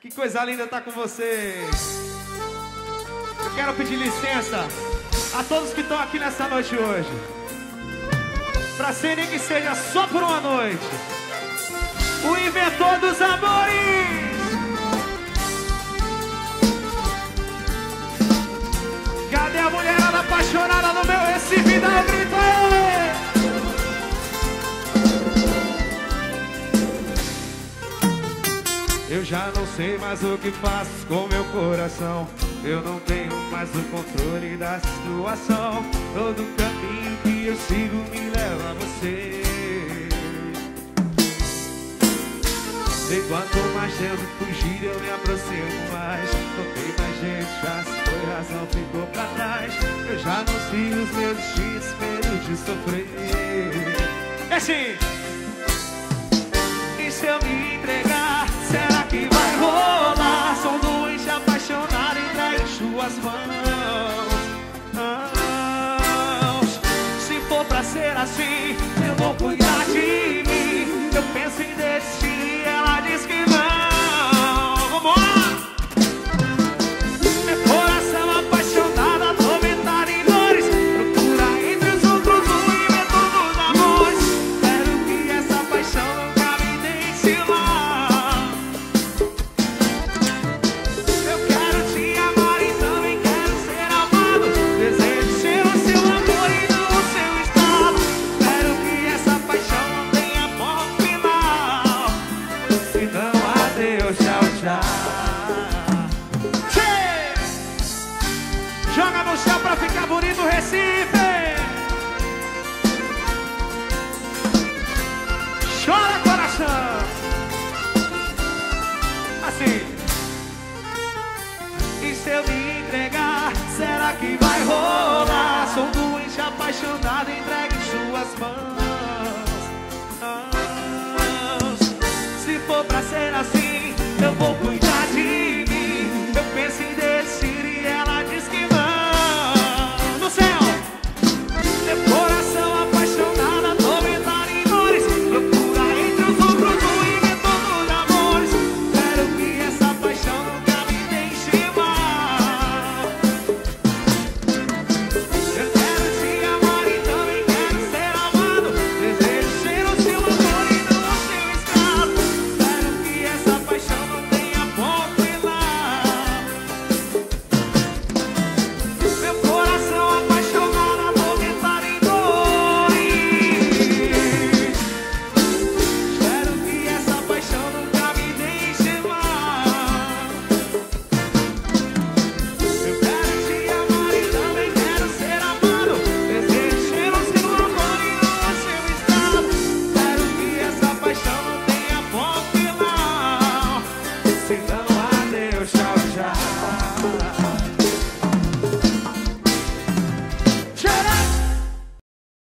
Que coisa linda estar com vocês. Eu quero pedir licença a todos que estão aqui nessa noite hoje, pra serem que seja só por uma noite, o inventor dos amores. Cadê a mulherada apaixonada no meu Recife? Dá um grito aí! Eu já não sei mais o que faço com meu coração. Eu não tenho mais o controle da situação. Todo caminho que eu sigo me leva a você. E quanto mais tento fugir, eu me aproximo mais. Toquei mais gente, já se foi, razão ficou pra trás. Eu já não sigo os meus destinos, medo de sofrer. É assim. E se eu me entregar, será que vai rolar? Sou doente, apaixonado, entregue em suas mãos. Se for pra ser assim, eu vou cuidar de mim. Eu penso em desistir, ela diz que não. Vambora! Meu coração apaixonado, atormentado em dores. Procura entre os outros o inventor dos amores. Espero que essa paixão nunca me deixe lá. Eu quero te amar e também quero ser amado. Desejo ser o seu amor e não o seu estado. Espero que essa paixão não tenha ponto final. Se não, adeus, tchau, tchau. Joga no chão pra ficar bonito, Recife. Chora, coração. Assim. E se eu me entregar, será que vai rolar? Sou doente, apaixonado, entregue em suas mãos. Se for pra ser assim, eu vou